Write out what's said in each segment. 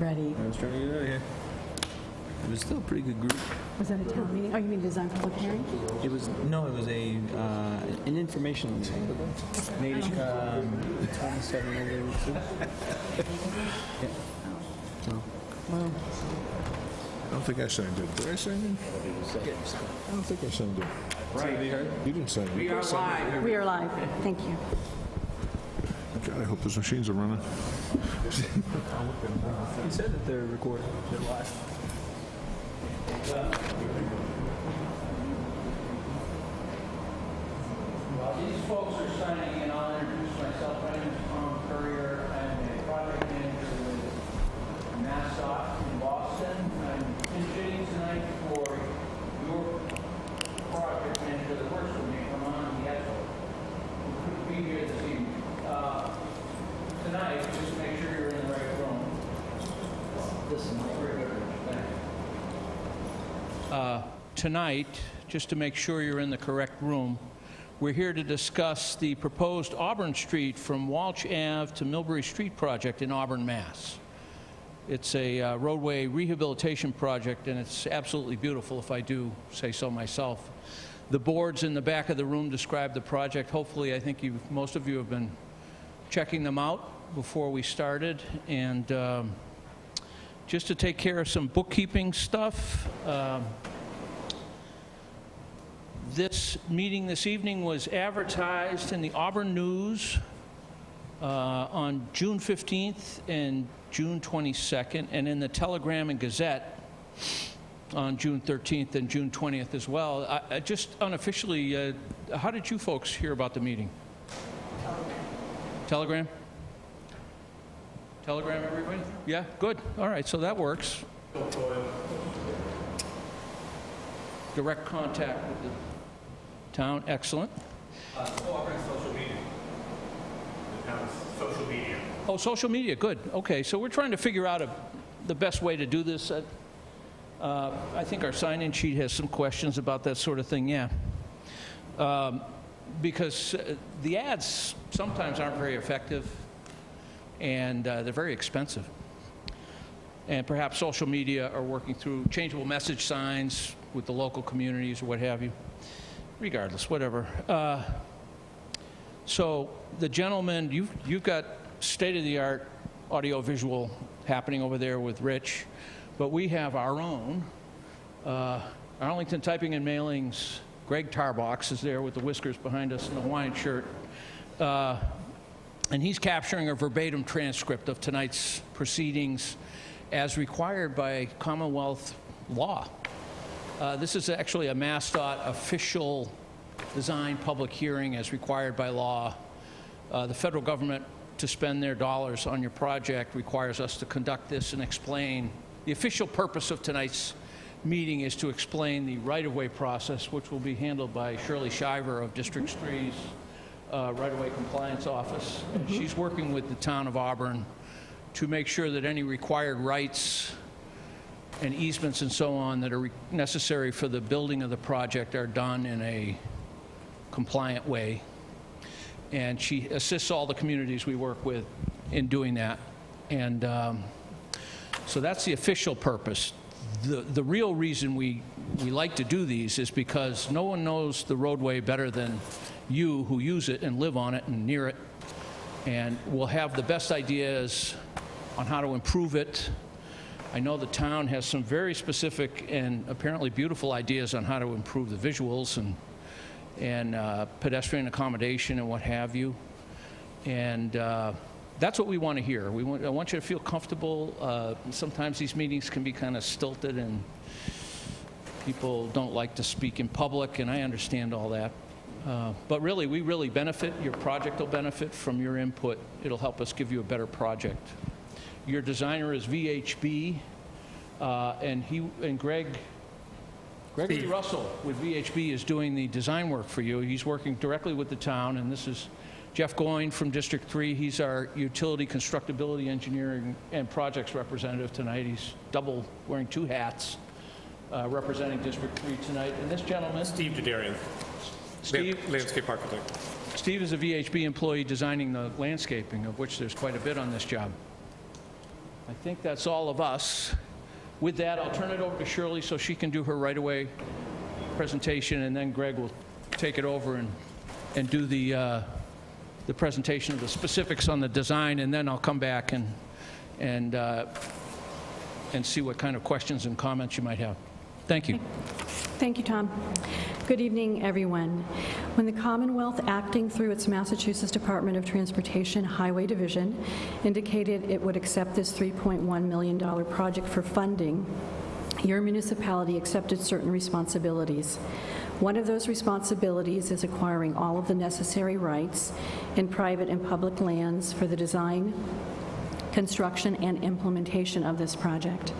ready. I was trying to get out of here. It was still a pretty good group. Was that a town meeting? Oh, you mean design public hearing? It was an informational meeting. Maybe 27 minutes. Yeah. So. Well, I don't think I signed it. Did I sign it? I don't think I signed it. Right. You didn't sign it. We are live. we are live. Thank you. God, I hope those machines are running. He said that they're recording. They're live. While these folks are signing in, I'll introduce myself. My name is Tom Courier. I'm a project manager with MassDOT in Boston. I'm pitching tonight for your project manager that works with me, Ramon Nieto, who could be here this evening. Tonight, just make sure you're in the right room. This is my very good. Tonight, just to make sure you're in the correct room, we're here to discuss the proposed Auburn Street from Walsh Ave to Millbury Street project in Auburn, Mass. It's a roadway rehabilitation project, and it's absolutely beautiful, if I do say so myself. The boards in the back of the room describe the project. Hopefully, I think most of you have been checking them out before we started. And just to take care of some bookkeeping stuff, this meeting this evening was advertised in the Auburn News on June 15th and June 22nd, and in the Telegram and Gazette on June 13th and June 20th as well. I just unofficially, how did you folks hear about the meeting? Telegram? Telegram, everybody? Yeah, good. All right, so that works. Direct contact with the town, excellent. Auburn social media. The town's social media. Oh, social media, good. Okay, so we're trying to figure out the best way to do this. I think our sign-in sheet has some questions about that sort of thing, yeah. Because the ads sometimes aren't very effective, and they're very expensive. And perhaps social media are working through changeable message signs with the local communities or what have you. Regardless, whatever. So the gentleman, you've got state-of-the-art audio-visual happening over there with Rich, but we have our own. Arlington Typing and Mailing's Greg Tarbox is there with the whiskers behind us in the Hawaiian shirt. And he's capturing a verbatim transcript of tonight's proceedings as required by Commonwealth law. This is actually a MassDOT official design public hearing as required by law. The federal government, to spend their dollars on your project, requires us to conduct this and explain. The official purpose of tonight's meeting is to explain the right-of-way process, which will be handled by Shirley Shiver of District 3's right-of-way compliance office. Mm-hmm. She's working with the town of Auburn to make sure that any required rights and easements and so on that are necessary for the building of the project are done in a compliant way. And she assists all the communities we work with in doing that. And so that's the official purpose. The real reason we like to do these is because no one knows the roadway better than you who use it and live on it and near it. And we'll have the best ideas on how to improve it. I know the town has some very specific and apparently beautiful ideas on how to improve the visuals and pedestrian accommodation and what have you. And that's what we want to hear. I want you to feel comfortable. Sometimes these meetings can be kind of stilted and people don't like to speak in public, and I understand all that. But really, we really benefit. Your project will benefit from your input. It'll help us give you a better project. Your designer is VHB, and Gregory Russell with VHB is doing the design work for you. He's working directly with the town, and this is Jeff Goyne from District 3. He's our utility constructability engineering and projects representative tonight. He's double wearing two hats, representing District 3 tonight. And this gentleman, Steve Dedarian, landscape architect. Steve is a VHB employee designing the landscaping, of which there's quite a bit on this job. I think that's all of us. With that, I'll turn it over to Shirley so she can do her right-of-way presentation, and then Greg will take it over and do the presentation of the specifics on the design, and then I'll come back and see what kind of questions and comments you might have. Thank you. Thank you, Tom. Good evening, everyone. When the Commonwealth, acting through its Massachusetts Department of Transportation Highway Division, indicated it would accept this $3.1 million project for funding, your municipality accepted certain responsibilities. One of those responsibilities is acquiring all of the necessary rights in private and public lands for the design, construction, and implementation of this project.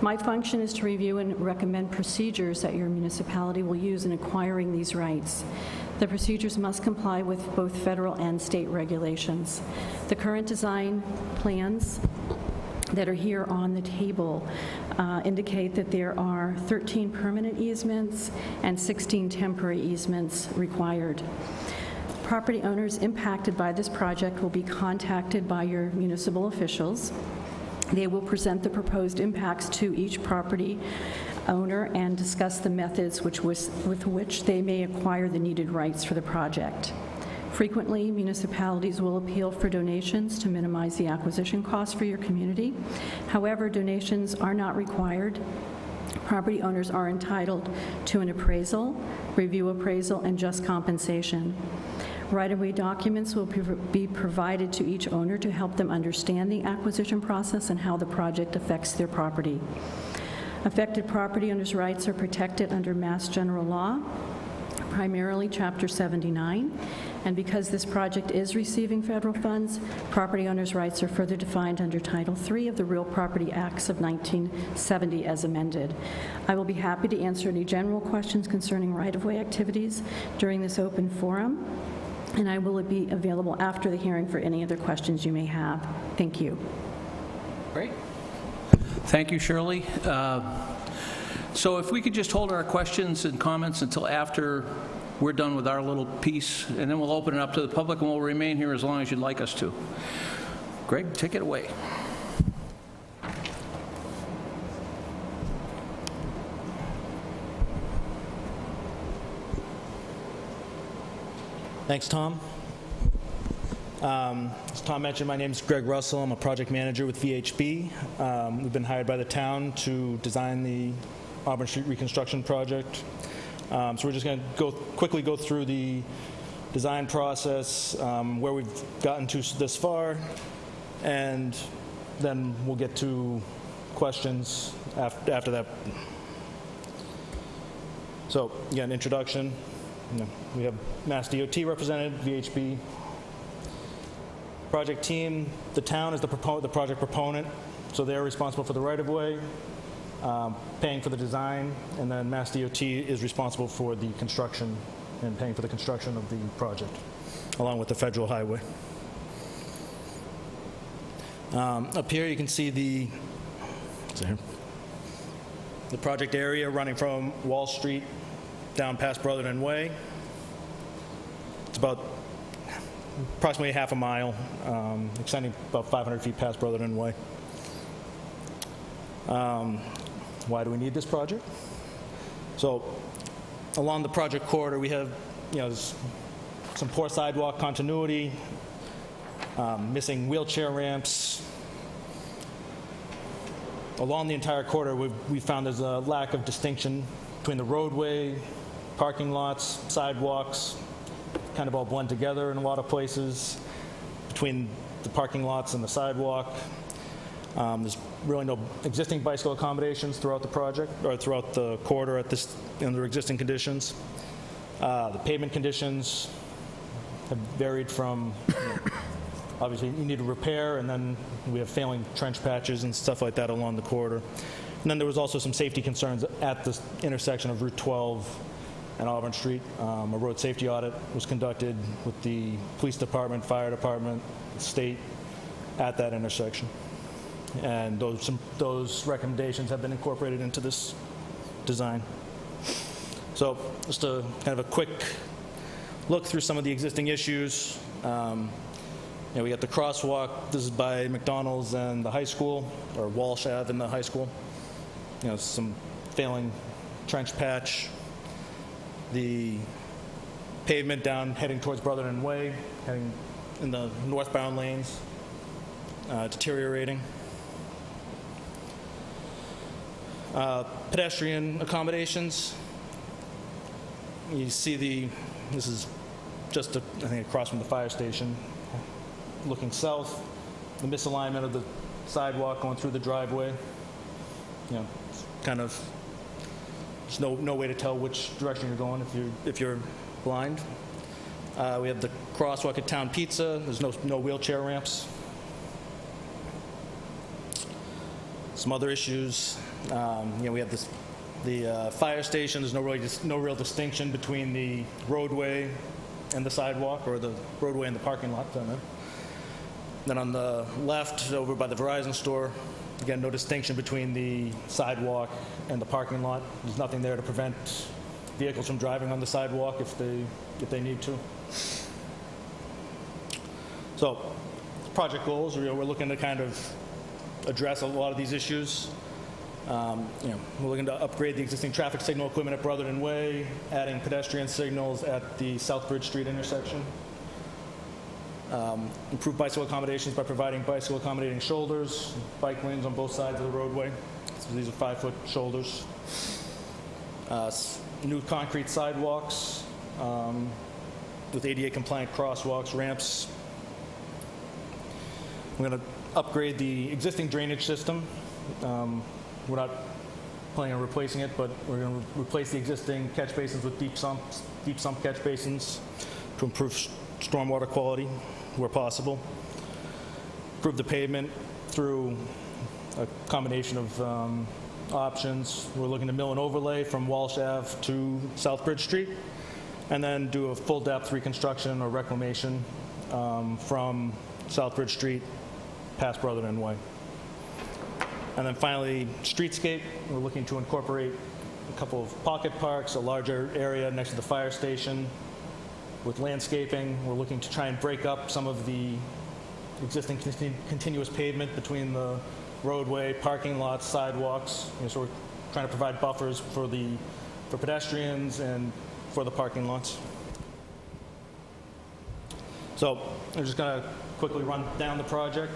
My function is to review and recommend procedures that your municipality will use in acquiring these rights. The procedures must comply with both federal and state regulations. The current design plans that are here on the table indicate that there are 13 permanent easements and 16 temporary easements required. Property owners impacted by this project will be contacted by your municipal officials. They will present the proposed impacts to each property owner and discuss the methods with which they may acquire the needed rights for the project. Frequently, municipalities will appeal for donations to minimize the acquisition costs for your community. However, donations are not required. Property owners are entitled to an appraisal, review appraisal, and just compensation. Right-of-way documents will be provided to each owner to help them understand the acquisition process and how the project affects their property. Affected property owners' rights are protected under Mass General Law, primarily Chapter 79, and because this project is receiving federal funds, property owners' rights are further defined under Title III of the Real Property Acts of 1970 as amended. I will be happy to answer any general questions concerning right-of-way activities during this open forum, and I will be available after the hearing for any other questions you may have. Thank you. Great. Thank you, Shirley. So if we could just hold our questions and comments until after we're done with our little piece, and then we'll open it up to the public, and we'll remain here as long as you'd like us to. Greg, take it away. Thanks, Tom. As Tom mentioned, my name is Greg Russell. I'm a project manager with VHB. We've been hired by the town to design the Auburn Street reconstruction project. So we're just going to quickly go through the design process, where we've gotten to this far, and then we'll get to questions after that. So, again, introduction. We have Mass DOT represented, VHB. Project team, the town is the project proponent, so they're responsible for the right-of-way, paying for the design, and then Mass DOT is responsible for the construction and paying for the construction of the project, along with the federal highway. Up here you can see the project area running from Wall Street down past Brotherton Way. It's about approximately half a mile, extending about 500 feet past Brotherton Way. Why do we need this project? So along the project corridor, we have some poor sidewalk continuity, missing wheelchair ramps. Along the entire corridor, we found there's a lack of distinction between the roadway, parking lots, sidewalks, kind of all blend together in a lot of places, between the parking lots and the sidewalk. There's really no existing bicycle accommodations throughout the project, or throughout the corridor under existing conditions. The pavement conditions have varied from, obviously you need a repair, and then we have failing trench patches and stuff like that along the corridor. And then there was also some safety concerns at this intersection of Route 12 and Auburn Street. A road safety audit was conducted with the police department, fire department, state at that intersection. And those recommendations have been incorporated into this design. So just a kind of a quick look through some of the existing issues. We got the crosswalk. This is by McDonald's and the high school, or Walsh Ave and the high school. Some failing trench patch. The pavement down heading towards Brotherton Way, heading in the northbound lanes, deteriorating. Pedestrian accommodations. You see this is just, I think, across from the fire station. Looking south, the misalignment of the sidewalk going through the driveway. It's kind of, there's no way to tell which direction you're going if you're blind. We have the crosswalk at Town Pizza. There's no wheelchair ramps. Some other issues. We have the fire station. There's no real distinction between the roadway and the sidewalk, or the roadway and the parking lot. Then on the left, over by the Verizon store, again, no distinction between the sidewalk and the parking lot. There's nothing there to prevent vehicles from driving on the sidewalk if they need to. So, project goals, we're looking to kind of address a lot of these issues. We're looking to upgrade the existing traffic signal equipment at Brotherton Way, adding pedestrian signals at the Southbridge Street intersection. Improve bicycle accommodations by providing bicycle accommodating shoulders, bike lanes on both sides of the roadway. So these are 5-foot shoulders. New concrete sidewalks with ADA compliant crosswalks, ramps. We're going to upgrade the existing drainage system. We're not planning on replacing it, but we're going to replace the existing catch basins with deep sump catch basins to improve stormwater quality where possible. Improve the pavement through a combination of options. We're looking to mill and overlay from Walsh Ave to Southbridge Street, and then do a full depth reconstruction or reclamation from Southbridge Street past Brotherton Way. And then finally, streetscape. We're looking to incorporate a couple of pocket parks, a larger area next to the fire station with landscaping. We're looking to try and break up some of the existing continuous pavement between the roadway, parking lots, sidewalks. So we're trying to provide buffers for pedestrians and for the parking lots. So I'm just going to quickly run down the project.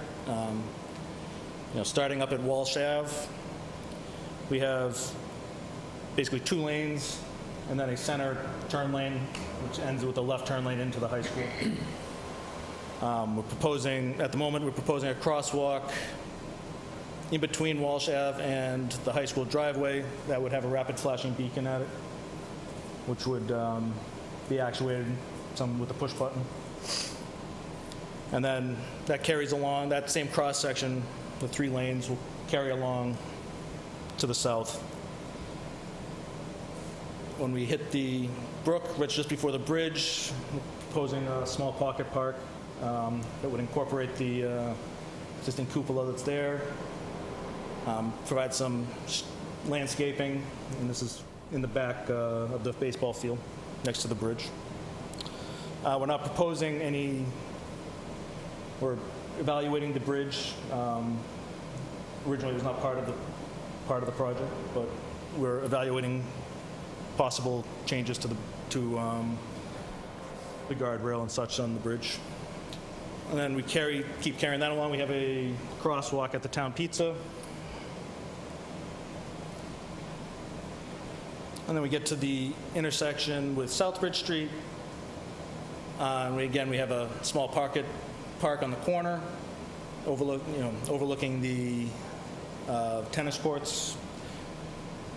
Starting up at Walsh Ave, we have basically 2 lanes and then a center turn lane, which ends with a left turn lane into the high school. At the moment, we're proposing a crosswalk in between Walsh Ave and the high school driveway that would have a rapid flashing beacon at it, which would be actuated with a push button. And then that carries along, that same cross section, the 3 lanes will carry along to the south. When we hit the brook, right just before the bridge, we're proposing a small pocket park that would incorporate the existing cupola that's there, provide some landscaping, and this is in the back of the baseball field next to the bridge. We're not proposing any, we're evaluating the bridge. Originally, it was not part of the project, but we're evaluating possible changes to the guardrail and such on the bridge. And then we keep carrying that along. We have a crosswalk at the Town Pizza. And then we get to the intersection with Southbridge Street. Again, we have a small park on the corner, overlooking the tennis courts.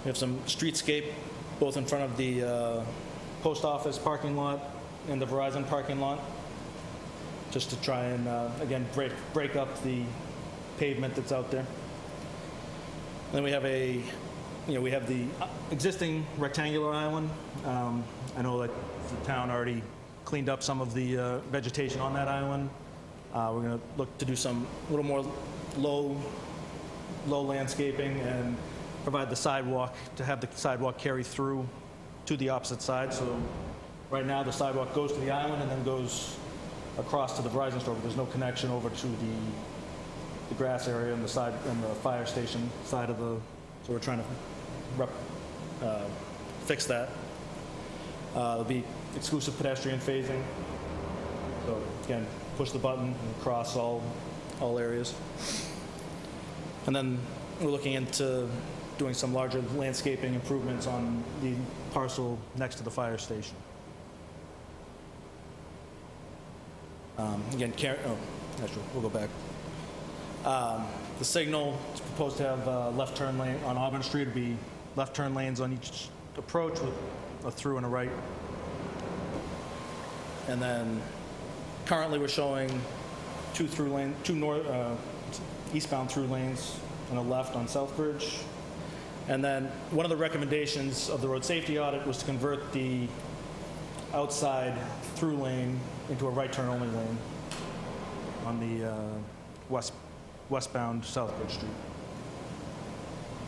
We have some streetscape both in front of the post office parking lot and the Verizon parking lot, just to try and again break up the pavement that's out there. And then we have we have the existing rectangular island. I know that the town already cleaned up some of the vegetation on that island. We're going to look to do a little more low landscaping and provide the sidewalk, to have the sidewalk carry through to the opposite side. So right now the sidewalk goes to the island and then goes across to the Verizon store, but there's no connection over to the grass area and the side and the fire station side of the. So we're trying to fix that. There'll be exclusive pedestrian phasing. So again, push the button and cross all areas. And then we're looking into doing some larger landscaping improvements on the parcel next to the fire station. Again, actually, we'll go back. The signal is proposed to have left turn lane on Auburn Street. It'll be left turn lanes on each approach with a through and a right. And then currently we're showing two eastbound through lanes and a left on Southbridge. And then one of the recommendations of the road safety audit was to convert the outside through lane into a right turn only lane on the westbound Southbridge Street.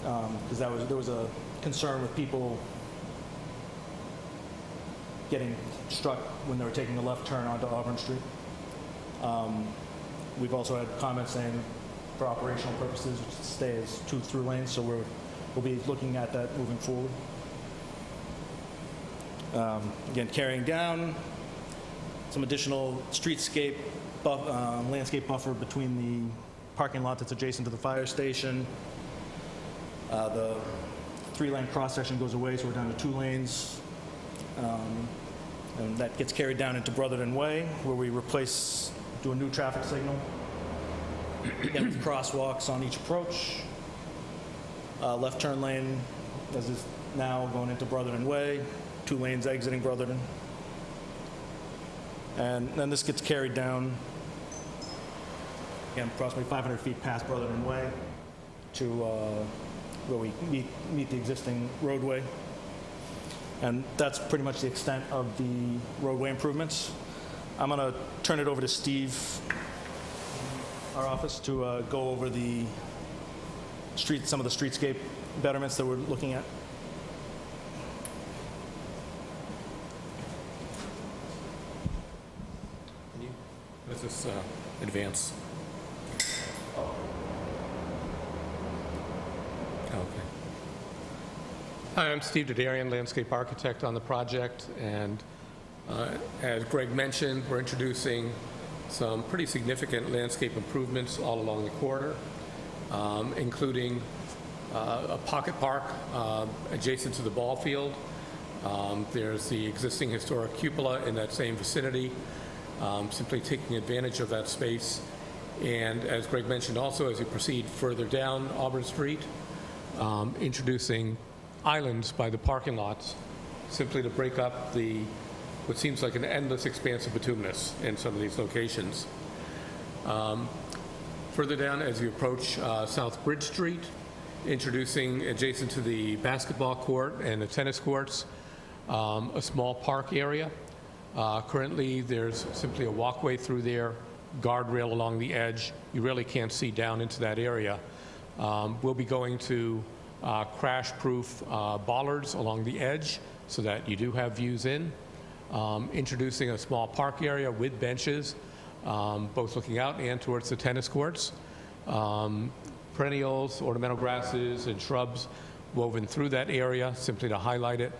Because there was a concern with people getting struck when they were taking a left turn onto Auburn Street. We've also had comments saying for operational purposes, it should stay as two through lanes, so we'll be looking at that moving forward. Again, carrying down some additional streetscape landscape buffer between the parking lot that's adjacent to the fire station. The 3-lane cross section goes away, so we're down to 2 lanes. And that gets carried down into Brotherton Way, where we do a new traffic signal. Again, with crosswalks on each approach. Left turn lane, as is now, going into Brotherton Way, 2 lanes exiting Brotherton. And then this gets carried down, again, approximately 500 feet past Brotherton Way to where we meet the existing roadway. And that's pretty much the extent of the roadway improvements. I'm going to turn it over to Steve, our office, to go over some of the streetscape betterments that we're looking at. Does this advance? Okay. Hi, I'm Steve Dadarian, landscape architect on the project, and as Greg mentioned, we're introducing some pretty significant landscape improvements all along the corridor, including a pocket park adjacent to the ball field. There's the existing historic cupola in that same vicinity, simply taking advantage of that space. And as Greg mentioned also, as you proceed further down Auburn Street, introducing islands by the parking lots, simply to break up what seems like an endless expanse of bituminous in some of these locations. Further down, as you approach South Bridge Street, introducing adjacent to the basketball court and the tennis courts, a small park area. Currently, there's simply a walkway through there, guardrail along the edge. You really can't see down into that area. We'll be going to crash-proof bollards along the edge so that you do have views in. Introducing a small park area with benches, both looking out and towards the tennis courts. Perennials, ornamental grasses, and shrubs woven through that area, simply to highlight it.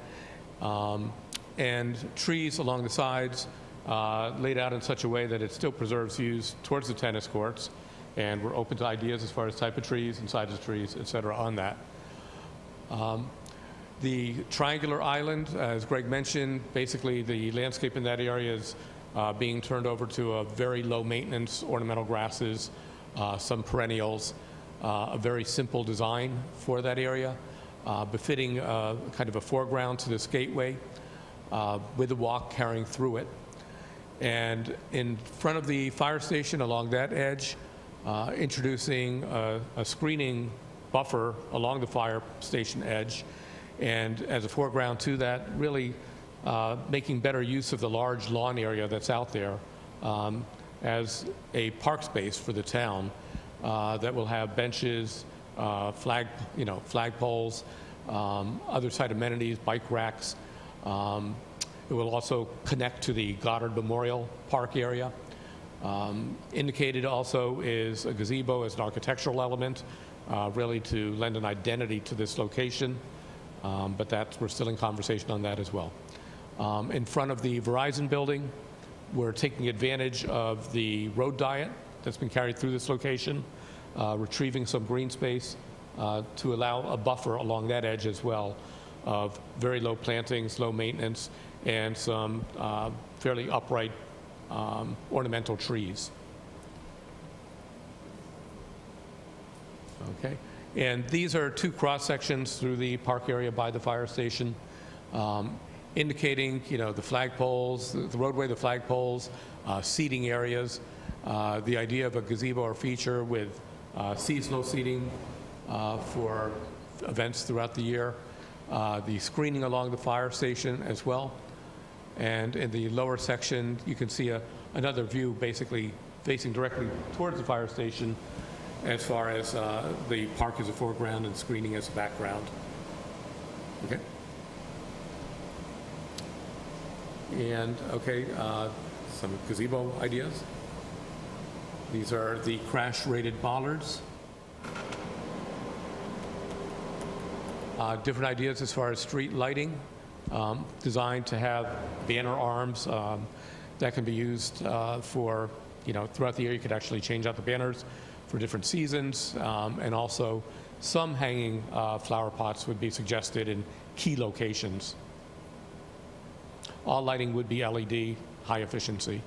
And trees along the sides, laid out in such a way that it still preserves views towards the tennis courts. And we're open to ideas as far as type of trees and size of trees, et cetera, on that. The triangular island, as Greg mentioned, basically the landscape in that area is being turned over to a very low maintenance, ornamental grasses, some perennials, a very simple design for that area, befitting kind of a foreground to this gateway with a walk carrying through it. And in front of the fire station along that edge, introducing a screening buffer along the fire station edge, and as a foreground to that, really making better use of the large lawn area that's out there as a park space for the town that will have benches, flagpoles, other side amenities, bike racks. It will also connect to the Goddard Memorial Park area. Indicated also is a gazebo as an architectural element, really to lend an identity to this location, but we're still in conversation on that as well. In front of the Verizon building, we're taking advantage of the road diet that's been carried through this location, retrieving some green space to allow a buffer along that edge as well of very low plantings, low maintenance, and some fairly upright ornamental trees. Okay, and these are two cross sections through the park area by the fire station, indicating, the flagpoles, the roadway, the flagpoles, seating areas, the idea of a gazebo or feature with seasonal seating for events throughout the year, the screening along the fire station as well. And in the lower section, you can see another view basically facing directly towards the fire station as far as the park as a foreground and screening as a background. Okay. And, some gazebo ideas. These are the crash-rated bollards. Different ideas as far as street lighting, designed to have banner arms that can be used for, throughout the year you could actually change out the banners for different seasons, and also some hanging flower pots would be suggested in key locations. All lighting would be LED, high efficiency.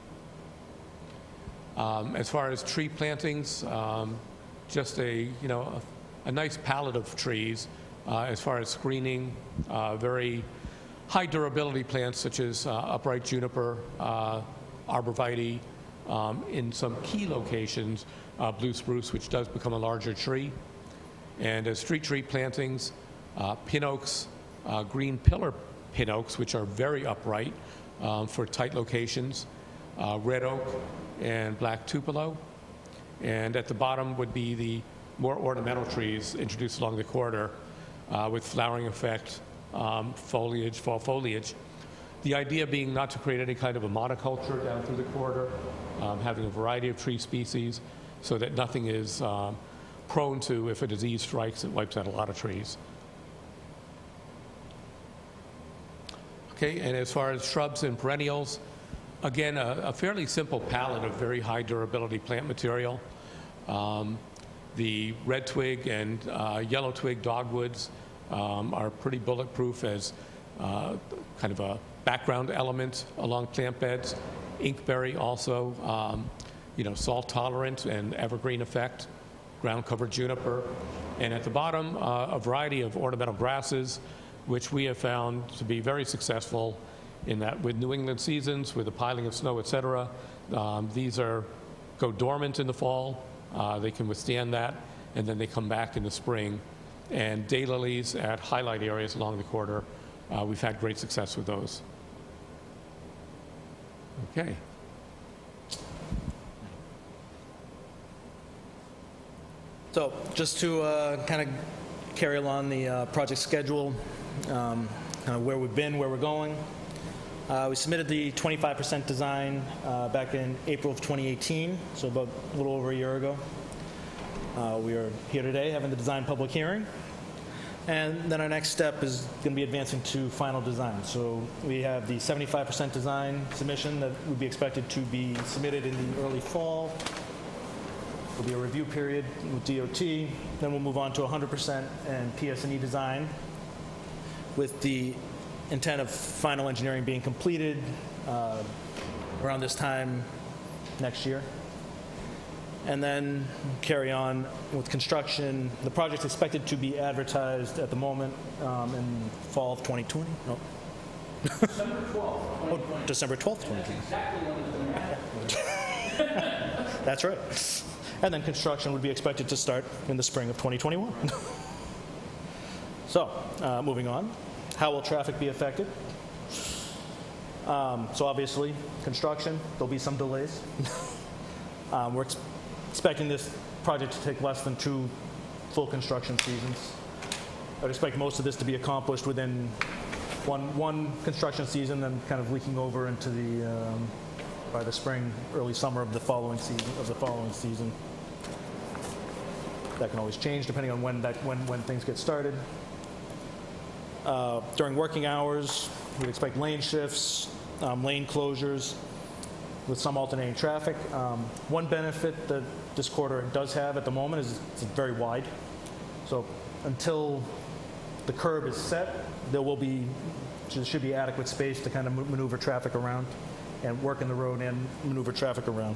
As far as tree plantings, just a nice palette of trees. As far as screening, very high durability plants such as upright juniper, arborvitae, in some key locations, blue spruce, which does become a larger tree. And as street tree plantings, pin oaks, green pillar pin oaks, which are very upright for tight locations, red oak and black tupelo. And at the bottom would be the more ornamental trees introduced along the corridor with flowering effect, foliage, fall foliage. The idea being not to create any kind of a monoculture down through the corridor, having a variety of tree species so that nothing is prone to, if a disease strikes, it wipes out a lot of trees. Okay, and as far as shrubs and perennials, again, a fairly simple palette of very high durability plant material. The red twig and yellow twig dogwoods are pretty bulletproof as kind of a background element along plant beds. Inkberry also, salt tolerant and evergreen effect. Ground cover juniper. And at the bottom, a variety of ornamental grasses, which we have found to be very successful in that with New England seasons, with the piling of snow, et cetera. These go dormant in the fall. They can withstand that, and then they come back in the spring. And daylilies at highlight areas along the corridor, we've had great success with those. Okay. So just to kind of carry along the project schedule, kind of where we've been, where we're going. We submitted the 25% design back in April of 2018, so about a little over a year ago. We are here today having the design public hearing. And then our next step is going to be advancing to final design. So we have the 75% design submission that would be expected to be submitted in the early fall. There'll be a review period with DOT. Then we'll move on to 100% and PS&E design with the intent of final engineering being completed around this time next year. And then carry on with construction. The project's expected to be advertised at the moment in fall of 2020. No. December 12th. Oh, December 12th, 2020. That's right. And then construction would be expected to start in the spring of 2021. So, moving on. How will traffic be affected? So obviously, construction, there'll be some delays. We're expecting this project to take less than 2 full construction seasons. I'd expect most of this to be accomplished within one construction season, then kind of leaking over into the by the spring, early summer of the following season. That can always change depending on when things get started. During working hours, we'd expect lane shifts, lane closures with some alternating traffic. One benefit that this corridor does have at the moment is it's very wide. So until the curb is set, there should be adequate space to kind of maneuver traffic around and work in the road and maneuver traffic around.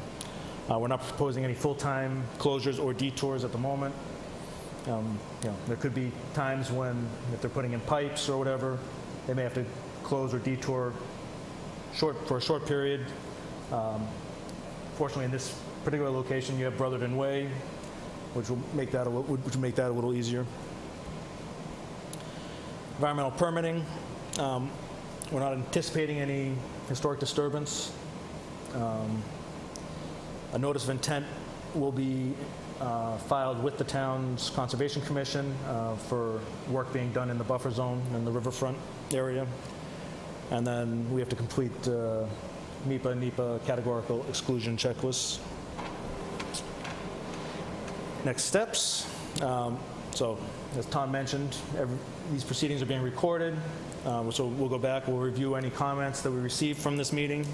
We're not proposing any full-time closures or detours at the moment. There could be times when, if they're putting in pipes or whatever, they may have to close or detour for a short period. Fortunately, in this particular location, you have Brotherton Way, which will make that a little easier. Environmental permitting. We're not anticipating any historic disturbance. A notice of intent will be filed with the town's Conservation Commission for work being done in the buffer zone and the riverfront area. And then we have to complete MIPA and NEPA categorical exclusion checklists. Next steps. So, as Tom mentioned, these proceedings are being recorded. So we'll go back, we'll review any comments that we received from this meeting,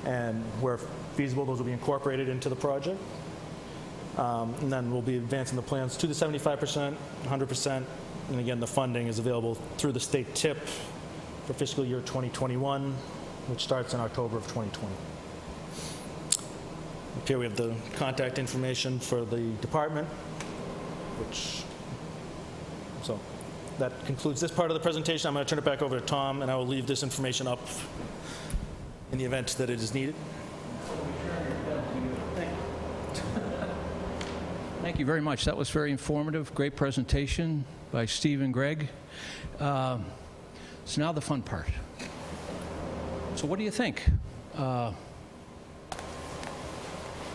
and where feasible, those will be incorporated into the project. And then we'll be advancing the plans to the 75%, 100%, and again, the funding is available through the state TIP for fiscal year 2021, which starts in October of 2020. Up here we have the contact information for the department, so that concludes this part of the presentation. I'm going to turn it back over to Tom, and I will leave this information up in the event that it is needed. Thank you very much. That was very informative. Great presentation by Steve and Greg. So now the fun part. So what do you think?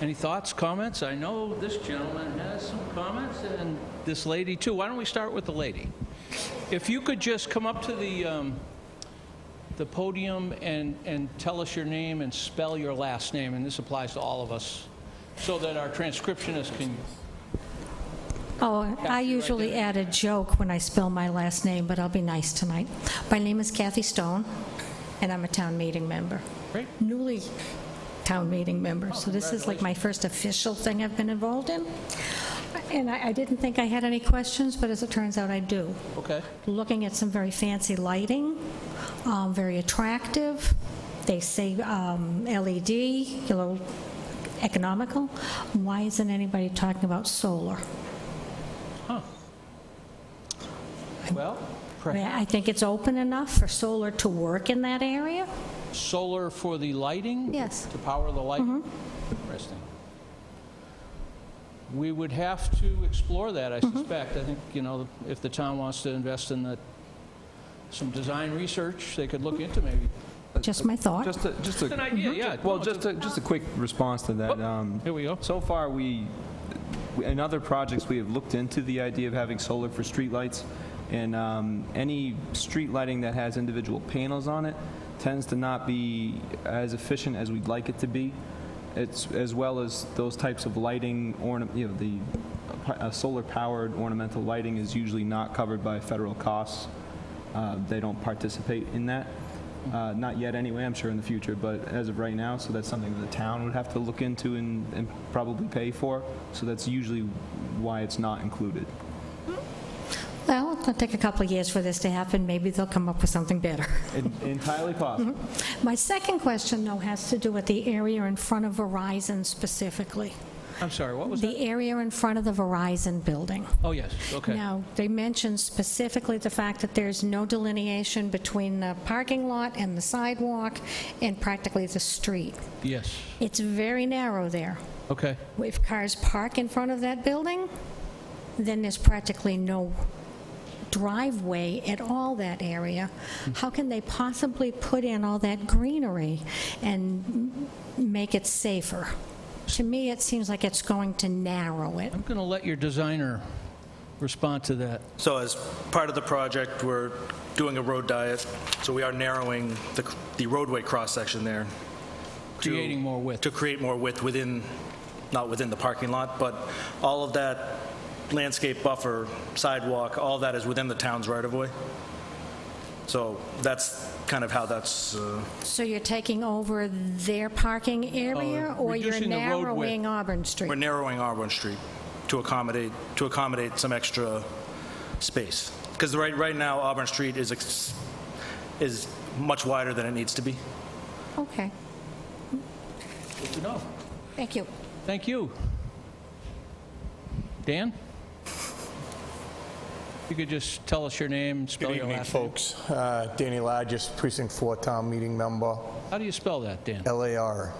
Any thoughts, comments? I know this gentleman has some comments, and this lady too. Why don't we start with the lady? If you could just come up to the podium and tell us your name and spell your last name, and this applies to all of us, so that our transcriptionist can... Oh, I usually add a joke when I spell my last name, but I'll be nice tonight. My name is Kathy Stone, and I'm a town meeting member. Great. Newly town meeting member, so this is like my first official thing I've been involved in. And I didn't think I had any questions, but as it turns out, I do. Okay. Looking at some very fancy lighting, very attractive. They say LED, economical. Why isn't anybody talking about solar? Huh. Well, I think it's open enough for solar to work in that area. solar for the lighting? Yes. To power the lighting? Interesting. We would have to explore that, I suspect. I think, if the town wants to invest in some design research, they could look into maybe. Just my thought. Just It's an idea, yeah. Well, just a quick response to that. Here we go. So far, in other projects, we have looked into the idea of having solar for streetlights, and any street lighting that has individual panels on it tends to not be as efficient as we'd like it to be. It's as well as those types of lighting, solar-powered ornamental lighting is usually not covered by federal costs. They don't participate in that. Not yet anyway, I'm sure in the future, but as of right now, so that's something that the town would have to look into and probably pay for. So that's usually why it's not included. Well, it'll take a couple of years for this to happen. Maybe they'll come up with something better. Entirely possible. My second question, though, has to do with the area in front of Verizon specifically. I'm sorry, what was that? The area in front of the Verizon building. Oh, yes, okay. Now, they mentioned specifically the fact that there's no delineation between the parking lot and the sidewalk and practically the street. Yes, It's very narrow there. okay. If cars park in front of that building, then there's practically no driveway at all that area. How can they possibly put in all that greenery and make it safer? To me, it seems like it's going to narrow it. I'm going to let your designer respond to that. So as part of the project, we're doing a road diet, so we are narrowing the roadway cross-section there. Creating more width. To create more width within, not within the parking lot, but all of that landscape buffer, sidewalk, all that is within the town's right-of-way. So that's kind of how that's, So you're taking over their parking area, or you're reducing the road width. narrowing Auburn Street? we're narrowing Auburn Street to accommodate some extra space. Because right now, Auburn Street is much wider than it needs to be. Okay, Good to know. thank you. Thank you. Dan? You could just tell us your name, spell Good your evening, last name. folks. Danny Largis, Precinct 4 Town Meeting Member, How do you spell that, Dan? Largesse.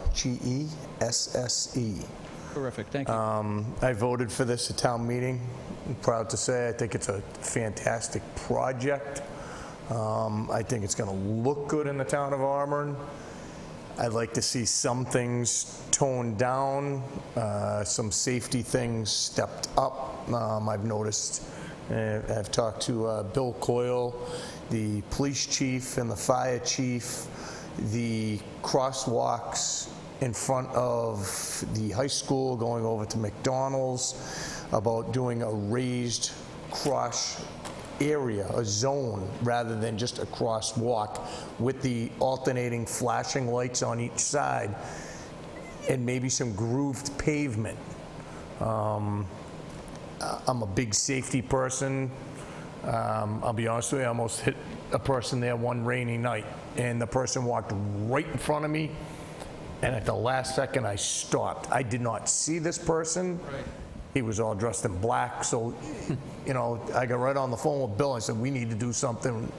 Terrific, thank you. I voted for this at town meeting. I'm proud to say I think it's a fantastic project. I think it's going to look good in the town of Auburn. I'd like to see some things toned down, some safety things stepped up. I've noticed, I've talked to Bill Coyle, the police chief and the fire chief, the crosswalks in front of the high school going over to McDonald's, about doing a raised cross area, a zone, rather than just a crosswalk with the alternating flashing lights on each side and maybe some grooved pavement. I'm a big safety person. I'll be honest with you, I almost hit a person there one rainy night, and the person walked right in front of me, and at the last second I stopped. I did not see this person. Right. He was all dressed in black, so, you know, I got right on the phone with Bill. I said, we need to do something,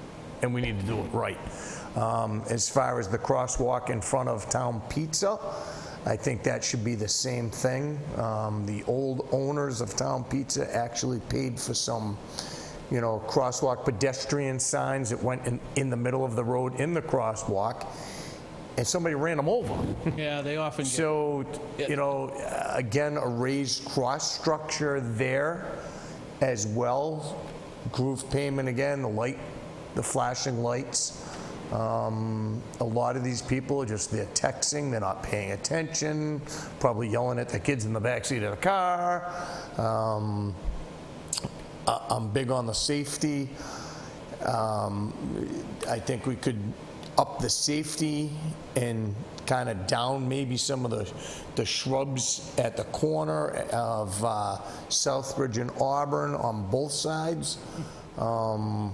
and we need to do it right. As far as the crosswalk in front of Town Pizza, I think that should be the same thing. The old owners of Town Pizza actually paid for some, you know, crosswalk pedestrian signs that went in the middle of the road in the crosswalk, and somebody ran them over. Yeah, they often get... So, you know, again, a raised cross structure there as well. Groove pavement again, the flashing lights. A lot of these people are just, they're texting, they're not paying attention, probably yelling at the kids in the backseat of the car. I'm big on the safety. I think we could up the safety and kind of down maybe some of the shrubs at the corner of Southbridge and Auburn on both sides. And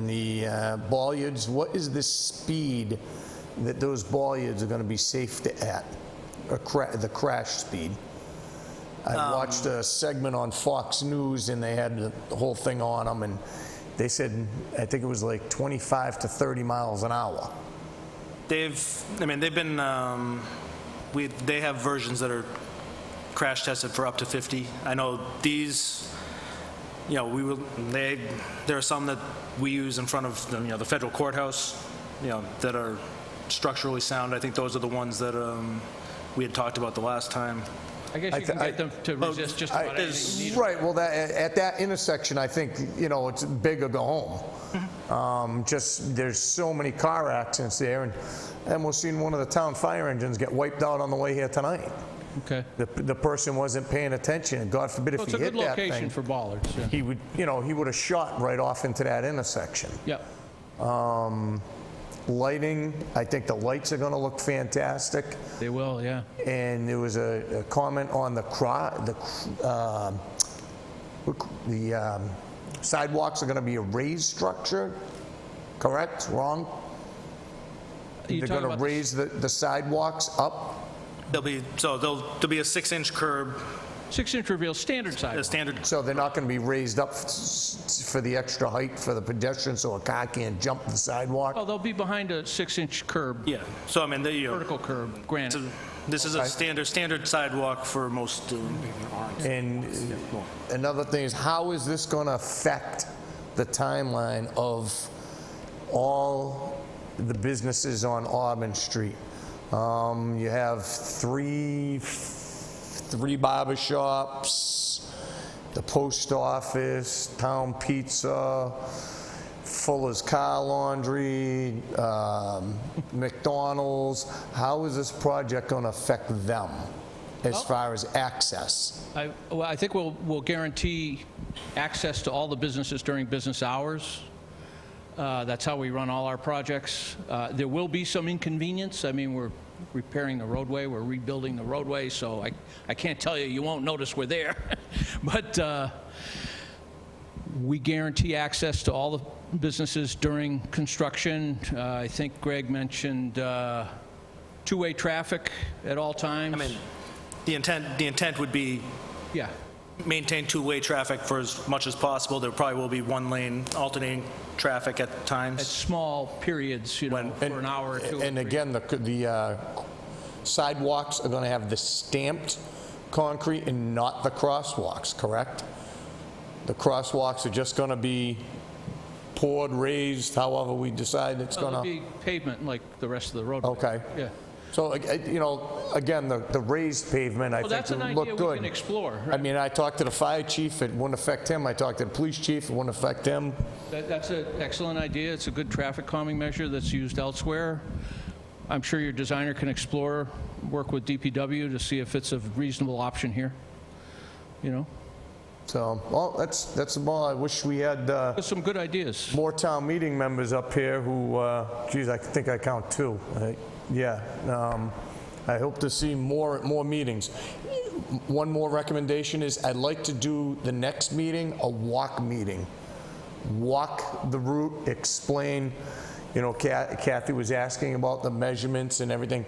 the bollards, what is the speed that those bollards are going to be safe to at, the crash speed? I watched a segment on Fox News, and they had the whole thing on them, and they said, I think it was like 25 to 30 miles an hour. they've been, they have versions that are crash tested for up to 50. I know these, you know, there are some that we use in front of the federal courthouse, you know, that are structurally sound. I think those are the ones that we had talked about the last time. I guess you can get them to resist just about anything you need. Right, well, at that intersection, I think, you know, it's big or go home. Just, there's so many car accidents there, and I almost seen one of the town fire engines get wiped out on the way here tonight. Okay. The person wasn't paying attention, and God forbid if Well, he it's a hit good that location thing, for bollards, yeah. he would, you know, he would have shot right off into that intersection. Yep. Lighting, I think the lights are going to look fantastic. They will, yeah. And there was a comment on the sidewalks are going to be a raised structure, correct? Wrong? You They're talking going to about raise the sidewalks up? There'll be a 6-inch curb, 6-inch reveal, standard a sidewalk. standard. So they're not going to be raised up for the extra height for the pedestrian so a car can't jump the sidewalk? Oh, they'll be behind a 6-inch curb, Yeah. So I mean, vertical curb, granite. this is a standard sidewalk for most. And another thing is, how is this going to affect the timeline of all the businesses on Auburn Street? You have three barber shops, the post office, Town Pizza, Fuller's Car Laundry, McDonald's. How is this project going to affect them as far as access? Well, I think we'll guarantee access to all the businesses during business hours. That's how we run all our projects. There will be some inconvenience. I mean, we're repairing the roadway, we're rebuilding the roadway, so I can't tell you won't notice we're there. But we guarantee access to all the businesses during construction. I think Greg mentioned two-way traffic at all times. I mean, the intent would be Yeah. maintain two-way traffic for as much as possible. There probably will be one-lane alternating traffic at At times. small periods, you know, for an hour or two. And again, the sidewalks are going to have the stamped concrete and not the crosswalks, correct? The crosswalks are just going to be poured, raised, however we decide it's going It'll to... be pavement like the rest of the roadway. Okay. Yeah. So, you know, again, the raised pavement, I Well, think that's an would idea look we good. can explore. I mean, I talked to the fire chief, it wouldn't affect him. I talked to the police chief, it wouldn't affect him. That's an excellent idea. It's a good traffic calming measure that's used elsewhere. I'm sure your designer can explore, work with DPW to see if it's a reasonable option here, you know? So, well, that's about, I wish we had There's some good ideas. more town meeting members up here who, geez, I think I count two. Yeah, I hope to see more meetings. One more recommendation is I'd like to do the next meeting, a walk meeting. Walk the route, explain, you know, Kathy was asking about the measurements and everything.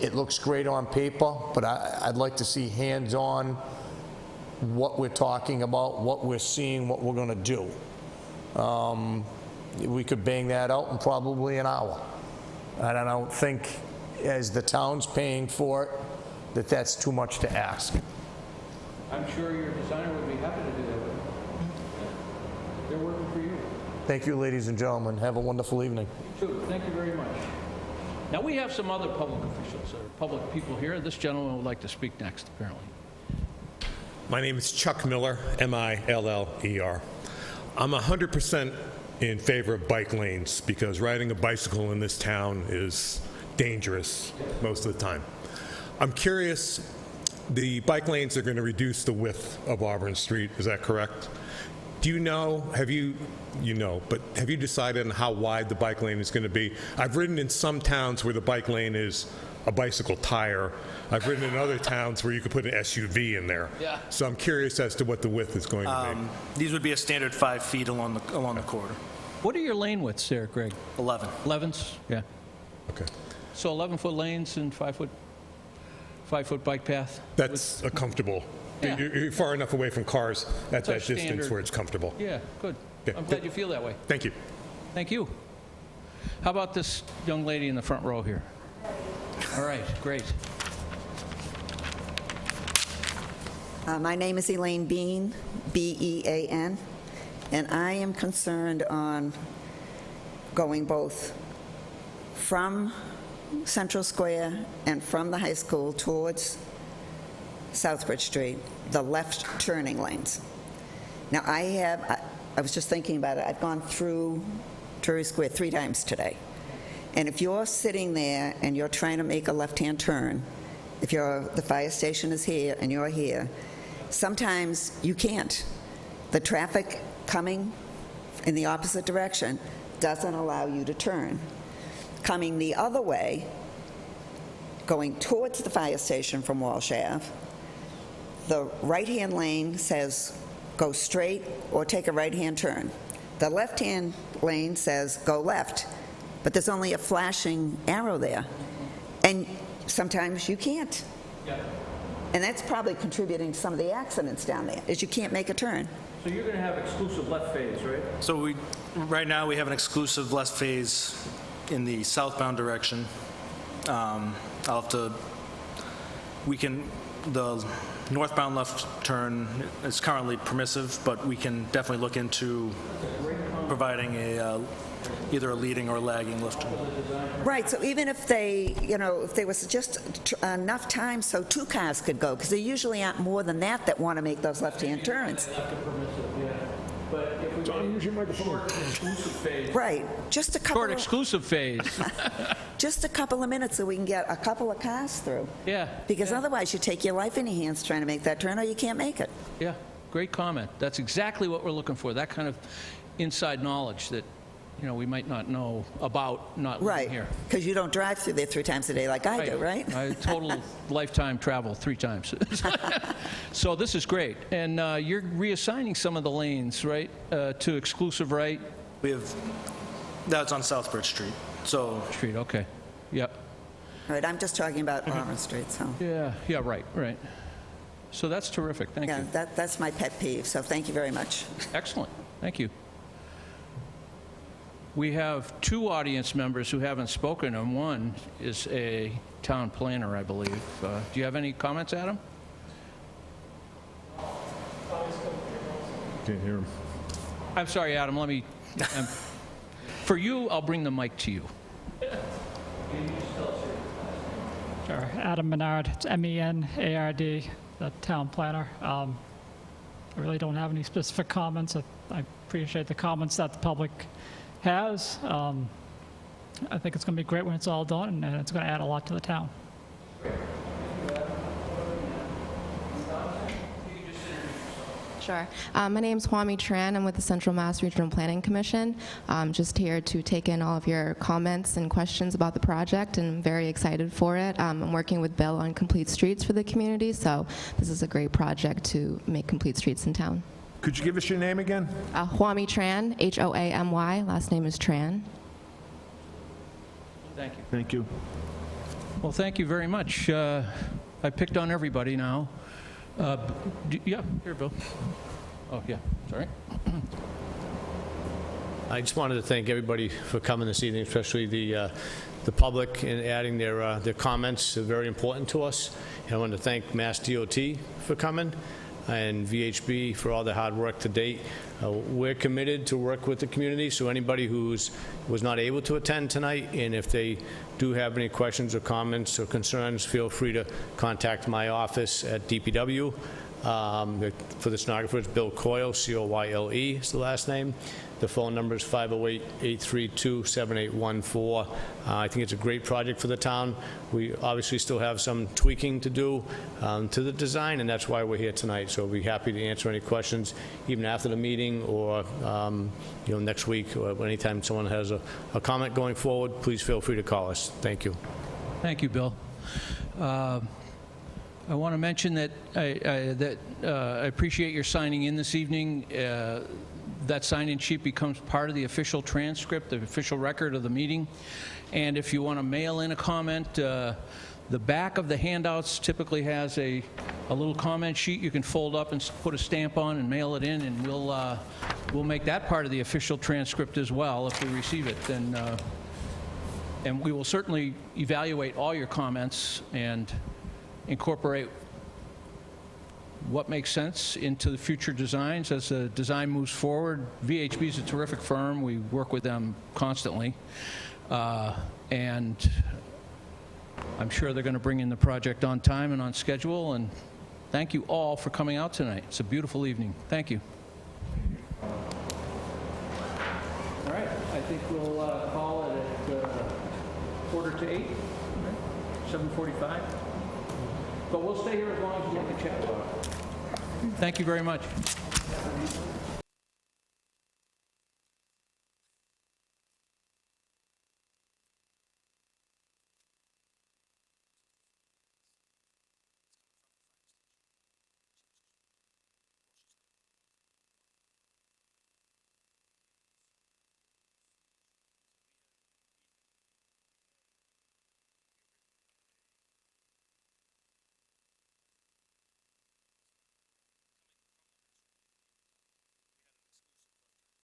It looks great on paper, but I'd like to see hands-on what we're talking about, what we're seeing, what we're going to do. We could bang that out in probably an hour. And I don't think, as the town's paying for it, that that's too much to ask. I'm sure your designer would be happy to do that. They're working for you. Thank you, ladies and gentlemen. Have a wonderful evening. Too. Thank you very much. Now, we have some other public officials or public people here. This gentleman would like to speak next, apparently. My name is Chuck Miller, M-I-L-L-E-R. I'm 100% in favor of bike lanes because riding a bicycle in this town is dangerous most of the time. I'm curious, the bike lanes are going to reduce the width of Auburn Street, is that correct? Do you know, have you decided on how wide the bike lane is going to be? I've ridden in some towns where the bike lane is a bicycle tire. I've ridden in other towns where you could put an SUV in there. Yeah. So I'm curious as to what the width is going to be. These would be a standard 5 feet along the corridor. What are your lane widths there, Greg? 11. 11s? Yeah. Okay. So 11-foot lanes and 5-foot bike path? That's a comfortable. Yeah. You're far enough away from cars at That's our that distance standard. where it's comfortable. Yeah, good. Yeah. I'm glad you feel that way. Thank you. Thank you. How about this young lady in the front row here? All right, great. My name is Elaine Bean, B-E-A-N, and I am concerned on going both from Central Square and from the high school towards Southbridge Street, the left turning lanes. Now, I was just thinking about it. I've gone through Drury Square 3 times today. And if you're sitting there and you're trying to make a left-hand turn, if the fire station is here and you're here, sometimes you can't. The traffic coming in the opposite direction doesn't allow you to turn. Coming the other way, going towards the fire station from Walsh Ave, the right-hand lane says go straight or take a right-hand turn. The left-hand lane says go left, but there's only a flashing arrow there. And sometimes you can't. Yeah. And that's probably contributing to some of the accidents down there, is you can't make a turn. So you're going to have exclusive left phase, right? So right now, we have an exclusive left phase in the southbound direction. The northbound left turn is currently permissive, but we can definitely look into providing either a leading or lagging left turn. Right, so even if if there was just enough time so 2 cars could go, because there usually aren't more than that want to make those left-hand turns. But if we use your microphone. Exclusive phase. Right, just a couple Short of, exclusive phase. just a couple of minutes so we can get a couple of cars through. Yeah. Because yeah. otherwise, you take your life in your hands trying to make that turn, or you can't make it. Yeah, great comment. That's exactly what we're looking for, that kind of inside knowledge that, you know, we might not know about not living Right, here. because you don't drive through there 3 times a day like I do, right? I total lifetime travel 3 times. So this is great. And you're reassigning some of the lanes, right, to exclusive right We have, that's on Southbridge Street. So street, okay. Yep. Right, I'm just talking about Auburn Street, so. Yeah, right. So that's terrific, thank Yeah, you. that's my pet peeve, so thank you very much. Excellent, thank you. We have 2 audience members who haven't spoken, and one is a town planner, I believe. Do you have any comments, Adam? Can't hear him. I'm sorry, Adam, let me, for you, I'll bring the mic to you. Sure. Adam Menard, it's M-E-N-A-R-D, the town planner. I really don't have any specific comments. I appreciate the comments that the public has. I think it's going to be great when it's all done, and it's going to add a lot to the town. Sure. My name's Hwami Tran. I'm with the Central Mass Regional Planning Commission. I'm just here to take in all of your comments and questions about the project, and I'm very excited for it. I'm working with Bill on Complete Streets for the community, so this is a great project to make complete streets in town. Could you give us your name again? Hwami Tran, H-O-A-M-Y. Last name is Tran. Thank you. Thank you. Well, thank you very much. I picked on everybody now. Yeah, here, Bill. Oh, yeah, sorry. I just wanted to thank everybody for coming this evening, especially the public, and adding their comments. They're very important to us. And I want to thank Mass DOT for coming, and VHB for all the hard work to date. We're committed to work with the community, so anybody was not able to attend tonight, and if they do have any questions or comments or concerns, feel free to contact my office at DPW. For the stenographer, it's Bill Coyle, C-O-Y-L-E is the last name. The phone number is 508-832-7814. I think it's a great project for the town. We obviously still have some tweaking to do to the design, and that's why we're here tonight. So we'll be happy to answer any questions, even after the meeting or next week, or anytime someone has a comment going forward. Please feel free to call us. Thank you. Thank you, Bill. I want to mention that I appreciate your signing in this evening. That sign-in sheet becomes part of the official transcript, the official record of the meeting. And if you want to mail in a comment, the back of the handouts typically has a little comment sheet you can fold up and put a stamp on and mail it in, and we'll make that part of the official transcript as well if we receive it. And we will certainly evaluate all your comments and incorporate what makes sense into the future designs as the design moves forward. VHB is a terrific firm. We work with them constantly. And I'm sure they're going to bring in the project on time and on schedule. And thank you all for coming out tonight. It's a beautiful evening. Thank you. All right. I think we'll call it at 7:45, 7:45. But we'll stay here as long as we get the chat. Thank you very much.